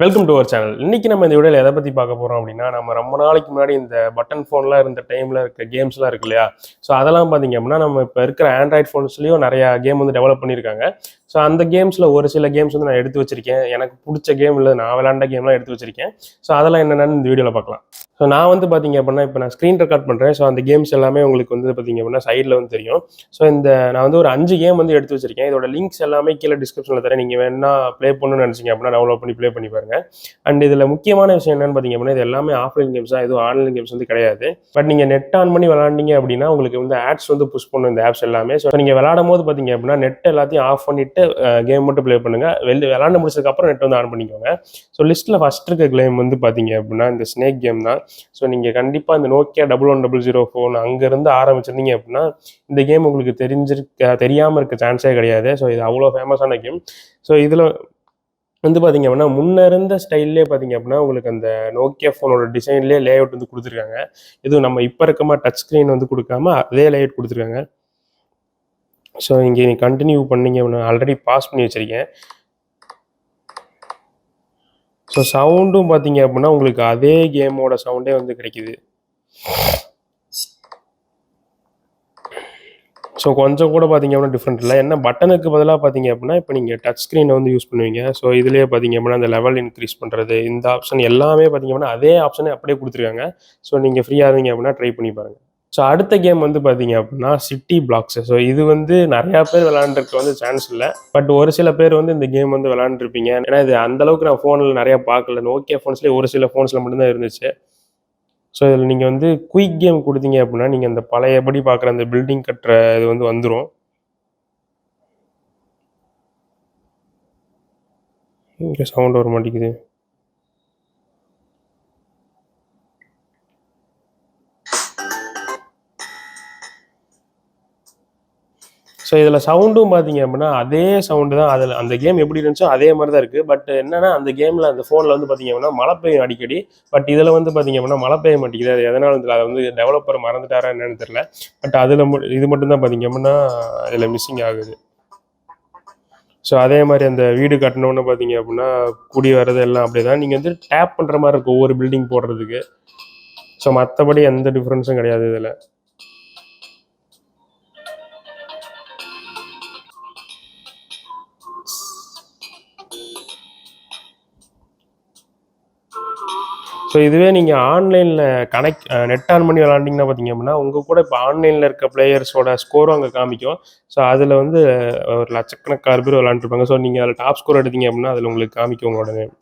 Welcome to our channel. இன்னைக்கு நம்ம இந்த வீடியோவில் எதை பற்றி பார்க்க போகிறோம் அப்படின்னா, நம்ம ரொம்ப நாளைக்கு முன்னாடி இந்த பட்டன் ஃபோன்லாம் இருந்த டைமில் இருக்க கேம்ஸ்லாம் இருக்கு இல்லையா? ஸோ அதெல்லாம் பார்த்தீங்க அப்படின்னா, நம்ம இப்போ இருக்கிற ஆண்ட்ராய்ட் ஃபோன்ஸ்லேயும் நிறையா கேம் வந்து டெவலப் பண்ணியிருக்காங்க. ஸோ அந்த கேம்ஸில் ஒரு சில கேம்ஸ் வந்து நான் எடுத்து வச்சிருக்கேன். எனக்கு பிடிச்ச கேம் இல்லை, நான் விளாண்ட கேம்லாம் எடுத்து வச்சிருக்கேன். ஸோ அதெல்லாம் என்னென்னு இந்த வீடியோவில் பார்க்கலாம். ஸோ நான் வந்து பார்த்தீங்க அப்படின்னா, இப்போ நான் ஸ்க்ரீன் ரெக்கார்ட் பண்ணுறேன். ஸோ அந்த கேம்ஸ் எல்லாமே உங்களுக்கு வந்து பார்த்தீங்க அப்படின்னா சைடில் வந்து தெரியும். ஸோ நான் வந்து ஒரு 5 கேம் வந்து எடுத்து வச்சிருக்கேன். இதோட லிங்க்ஸ் எல்லாமே கீழே டிஸ்கிரிப்ஷனில் தரேன். நீங்கள் வேணா ப்ளே பண்ணணும்னு நினச்சிங்க அப்படின்னா டவுன்லோட் பண்ணி ப்ளே பண்ணி பாருங்க. அண்ட் இதில் முக்கியமான விஷயம் என்னன்னு பார்த்தீங்க அப்படின்னா, இது எல்லாமே ஆஃப்லைன் கேம்ஸ் தான், எதுவும் ஆன்லைன் கேம்ஸ் வந்து கிடையாது. பட் நீங்கள் நெட் ஆன் பண்ணி விளாண்டிங்க அப்படின்னா உங்களுக்கு வந்து ஆட்ஸ் வந்து புஷ் பண்ணும் இந்த ஆப்ஸ் எல்லாமே. ஸோ நீங்கள் விளாடும் போது பார்த்தீங்க அப்படின்னா நெட் எல்லாத்தையும் ஆஃப் பண்ணிட்டு கேம் மட்டும் ப்ளே பண்ணுங்க. விளாண்டு முடிச்சதுக்கப்புறம் நெட் வந்து ஆன் பண்ணிக்கோங்க. ஸோ லிஸ்ட்டில் ஃபர்ஸ்ட் இருக்க கேம் வந்து பார்த்தீங்க அப்படின்னா இந்த ஸ்னேக் கேம் தான். ஸோ நீங்கள் கண்டிப்பாக இந்த நோக்கியா 1100 ஃபோன் அங்கேருந்து ஆரம்பிச்சிருந்தீங்க அப்படின்னா இந்த கேம் உங்களுக்கு தெரியாமல் இருக்க சான்ஸே கிடையாது. ஸோ இது அவ்வளோ ஃபேமஸான கேம். ஸோ இதில் வந்து பார்த்தீங்க அப்படின்னா முன்ன இருந்த ஸ்டைல்லே பார்த்தீங்க அப்படின்னா உங்களுக்கு அந்த நோக்கியா ஃபோனோட டிசைன்லேயே லேஅவுட் வந்து கொடுத்துருக்காங்க. இதுவும் நம்ம இப்போ இருக்கமா டச் ஸ்க்ரீன் வந்து கொடுக்காம அதே லேஅவுட் கொடுத்துருக்காங்க. ஸோ இங்கே நீ கண்டினியூ பண்ணீங்க அப்படின்னா ஆல்ரெடி பாஸ் பண்ணி வச்சுருக்கேன். ஸோ சவுண்டும் பார்த்தீங்க அப்படின்னா உங்களுக்கு அதே கேமோட சவுண்டே வந்து கிடைக்குது. ஸோ கொஞ்சம் கூட பார்த்தீங்க அப்படின்னா டிஃப்ரெண்ட் இல்லை. என்ன பட்டனுக்கு பதிலாக பார்த்தீங்க அப்படின்னா இப்போ நீங்கள் டச் ஸ்க்ரீனை வந்து யூஸ் பண்ணுவீங்க. ஸோ இதுலேயே பார்த்தீங்க அப்படின்னா அந்த லெவல் இன்க்ரீஸ் பண்ணுறது இந்த ஆப்ஷன் எல்லாமே பார்த்தீங்க அப்படின்னா அதே ஆப்ஷனே அப்படியே கொடுத்துருக்காங்க. ஸோ நீங்கள் ஃப்ரீயாக இருந்தீங்க அப்படின்னா ட்ரை பண்ணி பாருங்கள். ஸோ அடுத்த கேம் வந்து பார்த்தீங்க அப்படின்னா சிட்டி பிளாக்ஸ். ஸோ இது வந்து நிறையா பேர் விளாண்டுருக்கு வந்து சான்ஸ் இல்லை. பட் ஒரு சில பேர் வந்து இந்த கேம் வந்து விளாண்டுருப்பீங்க. ஏன்னா இது அந்தளவுக்கு நான் ஃபோனில் நிறையா பார்க்கல. நோக்கியா ஃபோன்ஸ்லேயே ஒரு சில ஃபோன்ஸில் மட்டும்தான் இருந்துச்சு. ஸோ இதில் நீங்கள் வந்து குயிக் கேம் கொடுத்தீங்க அப்படின்னா நீங்கள் அந்த பழையபடி பார்க்குற அந்த பில்டிங் கட்டுற இது வந்து வந்துடும். இங்கே சவுண்ட் வர மாட்டேங்குது. ஸோ இதில் சவுண்டும் பார்த்தீங்க அப்படின்னா அதே சவுண்டு தான். அதில் அந்த கேம் எப்படி இருந்துச்சோ அதே மாதிரி தான் இருக்குது. பட் என்னென்னா அந்த கேமில் அந்த ஃபோனில் வந்து பார்த்தீங்க அப்படின்னா மழை பெய்யும் அடிக்கடி. பட் இதில் வந்து பார்த்தீங்க அப்படின்னா மழை பெய்ய மாட்டேங்குது. அது எதனால தெரியல. அதை வந்து டெவலப்பர் மறந்துட்டாரா என்னன்னு தெரியல. பட் அதில் இது மட்டும்தான் பார்த்தீங்க அப்படின்னா இதில் மிஸ்ஸிங் ஆகுது. ஸோ அதே மாதிரி அந்த வீடு கட்டணுன்னு பார்த்தீங்க அப்படின்னா குடி வர்றது எல்லாம் அப்படியே தான். நீங்கள் வந்து டேப் பண்ணுற மாதிரி இருக்கும் ஒவ்வொரு பில்டிங் போடுறதுக்கு. ஸோ மற்றபடி எந்த டிஃப்ரென்ஸும் கிடையாது இதில். ஸோ இதுவே நீங்கள் ஆன்லைனில் நெட் ஆன் பண்ணி விளாண்டிங்கன்னா பார்த்தீங்க அப்படின்னா உங்கள் கூட இப்போ ஆன்லைனில் இருக்க பிளேயர்ஸோட ஸ்கோரும் அங்கே காமிக்கும். ஸோ அதில் வந்து ஒரு லட்சக்கணக்கான பேர் விளாண்டுருப்பாங்க. ஸோ நீங்கள் அதில் டாப் ஸ்கோர் எடுத்தீங்க அப்படின்னா அதில் உங்களுக்கு காமிக்கும் உங்களோட நேம்.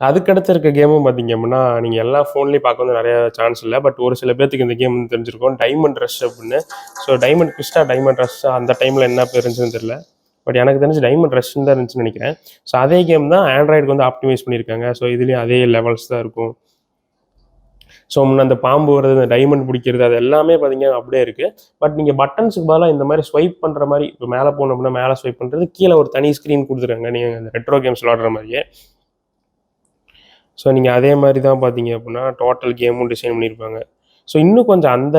அதுக்கடுத்து இருக்க கேமும் பார்த்தீங்க அப்படின்னா நீங்கள் எல்லா ஃபோன்லேயும் பார்க்க வந்து நிறைய சான்ஸ் இல்லை. பட் ஒரு சில பேர்த்துக்கு இந்த கேம் வந்து தெரிஞ்சிருக்கும், டைமண்ட் ரஷ் அப்படின்னு. ஸோ டைமண்ட் குவிஸ்டா டைமண்ட் ரஷ் அந்த டைமில் என்ன பேர் இருந்துச்சுன்னு தெரியல. பட் எனக்கு தெரிஞ்சு டைமண்ட் ரஷ்ன்னு தான் இருந்துச்சுன்னு நினைக்கிறேன். ஸோ அதே கேம் தான் ஆண்ட்ராய்டுக்கு வந்து ஆப்டிமைஸ் பண்ணியிருக்காங்க. ஸோ இதுலேயும் அதே லெவல்ஸ் தான் இருக்கும். ஸோ முன்ன அந்த பாம்பு வர்றது, இந்த டைமண்ட் பிடிக்கிறது அது எல்லாமே பார்த்தீங்கன்னா அப்படியே இருக்குது. பட் நீங்கள் பட்டன்ஸுக்கு பதிலாக இந்த மாதிரி ஸ்வைப் பண்ணுற மாதிரி இப்போ மேலே போகணும் அப்படின்னா மேலே ஸ்வைப் பண்ணுறது, கீழே ஒரு தனி ஸ்க்ரீன் கொடுத்துருக்காங்க நீங்கள் இந்த ரெட்ரோ கேம்ஸ் விளாடுற மாதிரியே. ஸோ நீங்கள் அதே மாதிரி தான் பார்த்தீங்க அப்படின்னா டோட்டல் கேமும் டிசைன் பண்ணியிருப்பாங்க. ஸோ இன்னும் கொஞ்சம் அந்த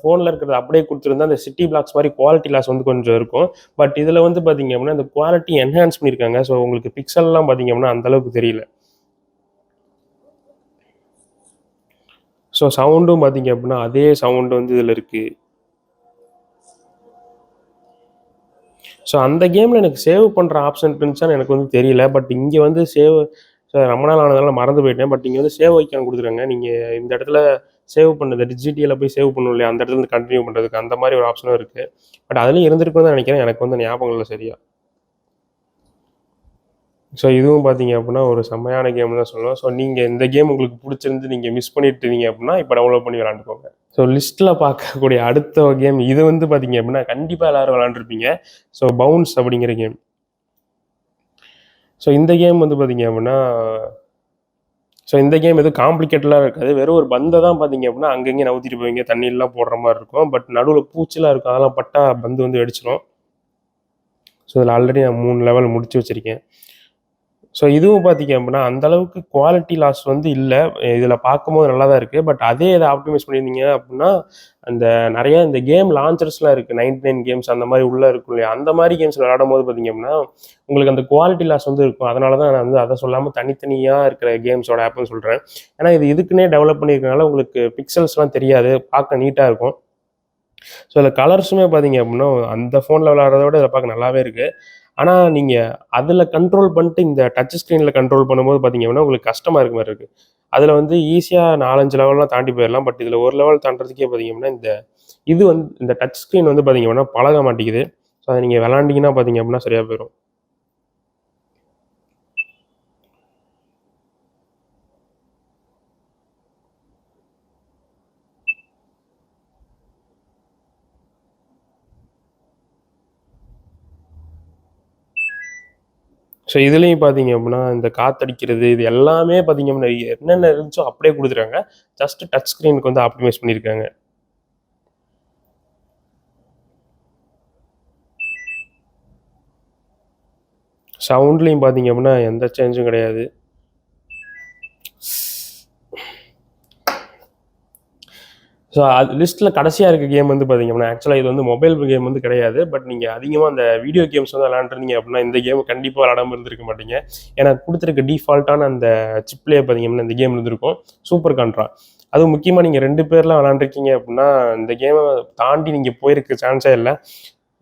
ஃபோனில் இருக்கிறது அப்படியே கொடுத்துருந்தா அந்த சிட்டி பிளாக்ஸ் மாதிரி குவாலிட்டி லாஸ் வந்து கொஞ்சம் இருக்கும். பட் இதில் வந்து பார்த்தீங்க அப்படின்னா அந்த குவாலிட்டி என்ஹான்ஸ் பண்ணியிருக்காங்க. ஸோ உங்களுக்கு பிக்சல்லாம் பார்த்தீங்க அப்படின்னா அந்தளவுக்கு தெரியல. ஸோ சவுண்டும் பார்த்தீங்க அப்படின்னா அதே சவுண்டு வந்து இதில் இருக்குது. ஸோ அந்த கேமில் எனக்கு சேவ் பண்ணுற ஆப்ஷன் இருந்துச்சான்னு எனக்கு வந்து தெரியல. பட் இங்கே வந்து ரொம்ப நாள் ஆனதால மறந்து போயிட்டேன். பட் இங்கே வந்து சேவ் ஐக்கான் கொடுத்துருக்காங்க. நீங்கள் இந்த இடத்துல சேவ் பண்ணது டிஜிட்டலில் போய் சேவ் பண்ணணும் இல்லையா, அந்த இடத்துல இருந்து கண்டினியூ பண்ணுறதுக்கு அந்த மாதிரி ஒரு ஆப்ஷனும் இருக்குது. பட் அதுலேயும் இருந்திருக்குன்னு தான் நினைக்கிறேன். எனக்கு வந்து ஞாபகம் இல்லை சரியா. ஸோ இதுவும் பார்த்தீங்க அப்படின்னா ஒரு செம்மையான கேம் தான் சொல்லலாம். ஸோ நீங்கள் இந்த கேம் உங்களுக்கு பிடிச்சிருந்து நீங்கள் மிஸ் பண்ணிட்டுருந்தீங்க அப்படின்னா இப்போ டவுன்லோட் பண்ணி விளாண்டுக்கோங்க. ஸோ லிஸ்ட்டில் பார்க்கக்கூடிய அடுத்த கேம் இது வந்து பார்த்தீங்க அப்படின்னா கண்டிப்பாக எல்லோரும் விளாண்டுருப்பீங்க. ஸோ பவுன்ஸ் அப்படிங்கிற கேம். ஸோ இந்த கேம் வந்து பார்த்தீங்க அப்படின்னா ஸோ இந்த கேம் எதுவும் காம்ப்ளிகேட்டடாக இருக்காது. வெறும் ஒரு பந்தை தான் பார்த்தீங்க அப்படின்னா அங்கங்கே நவுத்திட்டு போவீங்க, தண்ணியெல்லாம் போடுற மாதிரி இருக்கும். பட் நடுவில் பூச்சிலாம் இருக்கும், அதெல்லாம் பட்டா பந்து வந்து வெடிச்சிடும். ஸோ இதில் ஆல்ரெடி நான் 3 லெவல் முடிச்சு வச்சுருக்கேன். ஸோ இதுவும் பார்த்தீங்க அப்படின்னா அந்தளவுக்கு குவாலிட்டி லாஸ் வந்து இல்லை. இதில் பார்க்கும்போது நல்லா தான் இருக்குது. பட் அதே இதை ஆப்டிமைஸ் பண்ணியிருந்தீங்க அப்படின்னா அந்த நிறையா இந்த கேம் லான்ச்சர்ஸ்லாம் இருக்குது, 99 கேம்ஸ் அந்த மாதிரி உள்ளே இருக்கும் இல்லையா, அந்த மாதிரி கேம்ஸ் விளையாடும் போது பார்த்தீங்க அப்படின்னா உங்களுக்கு அந்த குவாலிட்டி லாஸ் வந்து இருக்கும். அதனால தான் நான் வந்து அதை சொல்லாமல் தனித்தனியாக இருக்கிற கேம்ஸோட ஆப்னு சொல்கிறேன். ஏன்னா இது இதுக்குன்னே டெவலப் பண்ணியிருக்கனால உங்களுக்கு பிக்சல்ஸ்லாம் தெரியாது, பார்க்க நீட்டாக இருக்கும். ஸோ இதில் கலர்ஸுமே பார்த்தீங்க அப்படின்னா அந்த ஃபோனில் விளையாடுறத விட இதில் பார்க்க நல்லாவே இருக்குது. ஆனால் நீங்கள் அதில் கண்ட்ரோல் பண்ணிட்டு இந்த டச் ஸ்க்ரீனில் கண்ட்ரோல் பண்ணும்போது பார்த்தீங்க அப்படின்னா உங்களுக்கு கஷ்டமாக இருக்க மாதிரி இருக்குது. அதில் வந்து ஈஸியாக 4-5 லெவல்லாம் தாண்டி போயிடலாம். பட் இதில் ஒரு லெவல் தாண்டறதுக்கே பார்த்தீங்க அப்படின்னா இது வந்து இந்த டச் ஸ்க்ரீன் வந்து பார்த்தீங்க அப்படின்னா பழக மாட்டேங்குது. ஸோ அதை நீங்கள் விளாண்டிங்கன்னா பார்த்தீங்க அப்படின்னா சரியாக போயிடும். ஸோ இதுலேயும் பார்த்தீங்க அப்படின்னா இந்த காத்தடிக்கிறது இது எல்லாமே பார்த்தீங்க அப்படின்னா என்னென்ன இருந்துச்சோ அப்படியே கொடுத்துருக்காங்க. ஜஸ்ட் டச் ஸ்க்ரீனுக்கு வந்து ஆப்டிமைஸ் பண்ணியிருக்காங்க. சவுண்ட்லேயும் பார்த்தீங்க அப்படின்னா எந்த சேஞ்சும் கிடையாது. ஸோ அது லிஸ்ட்டில் கடைசியாக இருக்க கேம் வந்து பார்த்தீங்க அப்படின்னா ஆக்சுவலாக இது வந்து மொபைல் கேம் வந்து கிடையாது. பட் நீங்கள் அதிகமாக அந்த வீடியோ கேம்ஸ் வந்து விளாண்டுருந்தீங்க அப்படின்னா இந்த கேம் கண்டிப்பாக விளாடாமல் இருந்திருக்க மாட்டீங்க. ஏன்னா கொடுத்துருக்க டிஃபால்ட்டான அந்த சிப்லேயே பார்த்தீங்க அப்படின்னா இந்த கேம் இருந்திருக்கும், சூப்பர் கான்ட்ரா. அதுவும் முக்கியமாக நீங்கள் 2 பேர்லாம் விளாண்டுருக்கீங்க அப்படின்னா இந்த கேமை தாண்டி நீங்கள் போயிருக்க சான்ஸே இல்லை.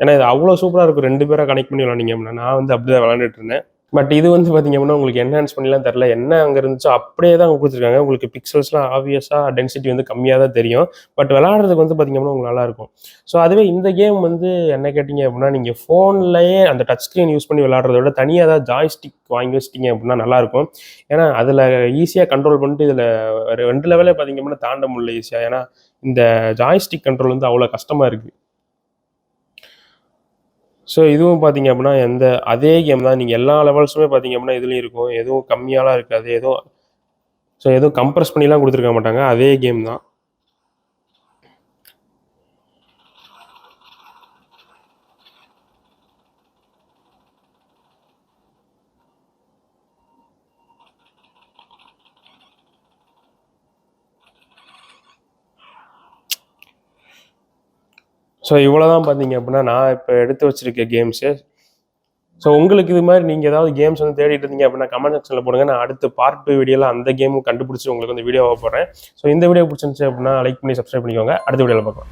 ஏன்னா இது அவ்வளோ சூப்பராக இருக்கும், 2 பேரை கனெக்ட் பண்ணி விளாண்டிங்க அப்படின்னா. நான் வந்து அப்படி தான் விளாண்டுட்டு இருந்தேன். பட் இது வந்து பார்த்தீங்க அப்படின்னா உங்களுக்கு என்ஹான்ஸ் பண்ணிலாம் தரல. என்ன அங்கே இருந்துச்சோ அப்படியே தான் கொடுத்துருக்காங்க. உங்களுக்கு பிக்சல்ஸ்லாம் ஆப்வியஸாக டென்சிட்டி வந்து கம்மியாக தான் தெரியும். பட் விளாட்றதுக்கு வந்து பார்த்தீங்க அப்படின்னா உங்களுக்கு நல்லாயிருக்கும். ஸோ அதுவே இந்த கேம் வந்து என்ன கேட்டிங்க அப்படின்னா நீங்கள் ஃபோன்லேயே அந்த டச் ஸ்க்ரீன் யூஸ் பண்ணி விளாட்றத விட தனியாக ஏதாவது ஜாய்ஸ்டிக் வாங்கி வச்சிட்டிங்க அப்படின்னா நல்லாயிருக்கும். ஏன்னா அதில் ஈஸியாக கண்ட்ரோல் பண்ணிட்டு இதில் 2 லெவலே பார்த்தீங்க அப்படின்னா தாண்ட முடியல ஈஸியாக. ஏன்னா இந்த ஜாய்ஸ்டிக் கண்ட்ரோல் வந்து அவ்வளோ கஷ்டமாக இருக்குது. ஸோ இதுவும் பார்த்தீங்க அப்படின்னா அதே கேம் தான். நீங்கள் எல்லா லெவல்ஸுமே பார்த்தீங்க அப்படின்னா இதுலேயும் இருக்கும். எதுவும் கம்மியாலாம் இருக்காது. எதுவும் கம்ப்ரஸ் பண்ணிலாம் கொடுத்துருக்க மாட்டாங்க. அதே கேம் தான். ஸோ இவ்வளோ தான் பார்த்தீங்க அப்படின்னா நான் இப்போ எடுத்து வச்சிருக்க கேம்ஸு. ஸோ உங்களுக்கு இது மாதிரி நீங்கள் ஏதாவது கேம்ஸ் வந்து தேடிட்டு இருந்தீங்க அப்படின்னா கமெண்ட் செக்ஷனில் போடுங்க. நான் அடுத்து பார்ட் 2 வீடியோவில் அந்த கேமும் கண்டுபிடிச்சி உங்களுக்கு வந்து வீடியோவாக போடுறேன். ஸோ இந்த வீடியோ பிடிச்சிருந்துச்சு அப்படின்னா லைக் பண்ணி சப்ஸ்கிரைப் பண்ணிக்கோங்க. அடுத்த வீடியோவில் பார்க்கலாம்.